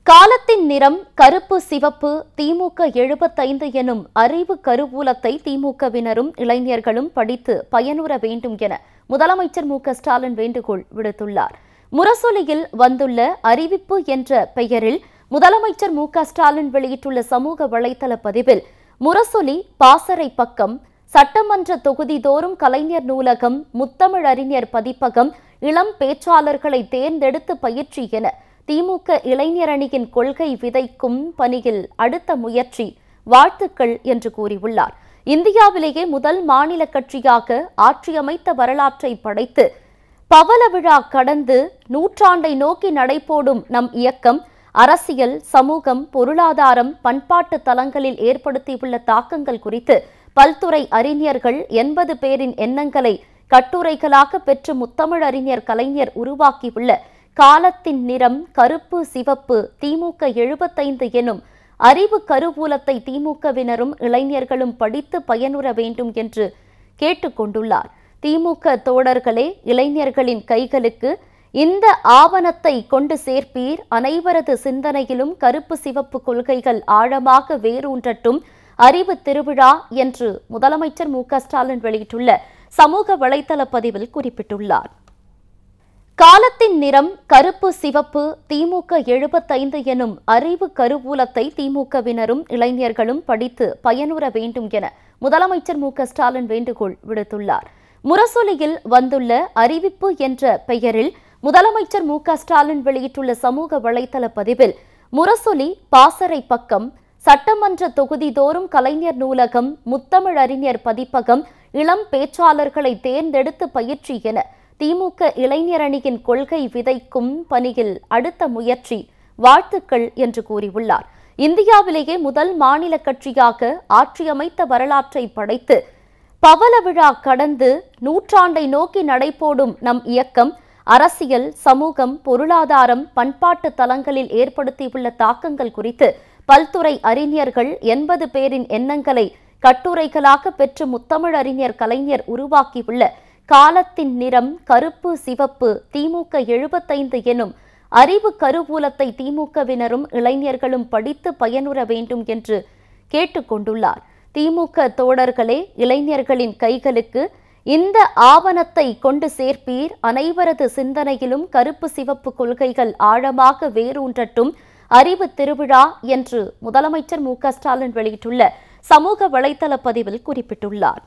காலத்தின் நிறம் கருப்பு சிவப்பு திமுக 75 எனும் அறிவு கருவூலத்தை திமுகவினரும் இளைஞர்களும் படித்து பயனுற வேண்டும் என முதலமைச்சர் மு.க.ஸ்டாலின் வேண்டுகோள் விடுத்துள்ளார். முரசொலியில் வந்துள்ள அறிவிப்பு என்ற பெயரில் முதலமைச்சர் மு.க.ஸ்டாலின் வெளியிட்டுள்ள சமூக வலைதள பதிவில் முரசொலி பாசறை பக்கம், சட்டமன்ற தொகுதி தோறும் கலைஞர் நூலகம், முத்தமிழறிஞர் பதிப்பகம், இளம் பேச்சாளர்களை தேர்ந்தெடுத்து பயிற்சி என திமுக இளைஞரணியின் கொள்கை விதைக்கும் பணியில் அடுத்த முயற்சி, வாழ்த்துக்கள் என்று கூறியுள்ளார். இந்தியாவிலேயே முதல் மாநில கட்சியாக ஆட்சியமைத்த வரலாற்றை படைத்து பவள விழா கடந்து நூற்றாண்டை நோக்கி நடைபோடும் நம் இயக்கம் அரசியல், சமூகம், பொருளாதாரம், பண்பாட்டு தளங்களில் ஏற்படுத்தியுள்ள தாக்கங்கள் குறித்து பல்துறை அறிஞர்கள் 80 பேரின் எண்ணங்களை கட்டுரைகளாக பெற்று முத்தமிழறிஞர் கலைஞர் உருவாக்கியுள்ள காலத்தின் நிறம் கருப்பு சிவப்பு திமுக 75 எனும் அறிவு கருவூலத்தை திமுகவினரும் இளைஞர்களும் படித்து பயனுற வேண்டும் என்று கேட்டுக்கொண்டுள்ளார். திமுக தோழர்களே, இளைஞர்களின் கைகளுக்கு இந்த ஆவணத்தை கொண்டு சேர்ப்பீர். அனைவரது சிந்தனையிலும் கருப்பு சிவப்பு கொள்கைகள் ஆழமாக வேரூன்றட்டும். அறிவு திருவிழா என்று முதலமைச்சர் மு.க.ஸ்டாலின் வெளியிட்டுள்ள சமூக வலைதள பதிவில் குறிப்பிட்டுள்ளார். காலத்தின் நிறம் கருப்பு சிவப்பு திமுக 75 எனும் அறிவு கருவூலத்தை திமுகவினரும் இளைஞர்களும் படித்து பயனுற வேண்டும் என முதலமைச்சர் மு.க.ஸ்டாலின் வேண்டுகோள் விடுத்துள்ளார். முரசொலியில் வந்துள்ள அறிவிப்பு என்ற பெயரில் முதலமைச்சர் மு.க.ஸ்டாலின் வெளியிட்டுள்ள சமூக வலைதள பதிவில் முரசொலி பாசறை பக்கம், சட்டமன்ற தொகுதி தோறும் கலைஞர் நூலகம், முத்தமிழறிஞர் பதிப்பகம், இளம் பேச்சாளர்களை தேர்ந்தெடுத்து பயிற்சி என திமுக இளைஞரணியின் கொள்கை விதைக்கும் பணியில் அடுத்த முயற்சி, வாழ்த்துக்கள் என்று கூறியுள்ளார். இந்தியாவிலேயே முதல் மாநில கட்சியாக ஆட்சியமைத்த வரலாற்றை படைத்து பவள விழா கடந்து நூற்றாண்டை நோக்கி நடைபோடும் நம் இயக்கம் அரசியல், சமூகம், பொருளாதாரம், பண்பாட்டு தளங்களில் ஏற்படுத்தியுள்ள தாக்கங்கள் குறித்து பல்துறை அறிஞர்கள் 80 பேரின் எண்ணங்களை கட்டுரைகளாக பெற்று முத்தமிழறிஞர் கலைஞர் உருவாக்கியுள்ள காலத்தின் நிறம் கருப்பு சிவப்பு திமுக 75 எனும் அறிவு கருவூலத்தை திமுகவினரும் இளைஞர்களும் படித்து பயனுற வேண்டும் என்று கேட்டுக்கொண்டுள்ளார். திமுக தோழர்களே, இளைஞர்களின் கைகளுக்கு இந்த ஆவணத்தை கொண்டு சேர்ப்பீர். அனைவரது சிந்தனையிலும் கருப்பு சிவப்பு கொள்கைகள் ஆழமாக வேரூன்றட்டும். அறிவு திருவிழா என்று முதலமைச்சர் மு.க.ஸ்டாலின் வெளியிட்டுள்ள சமூக வலைதள பதிவில் குறிப்பிட்டுள்ளார்.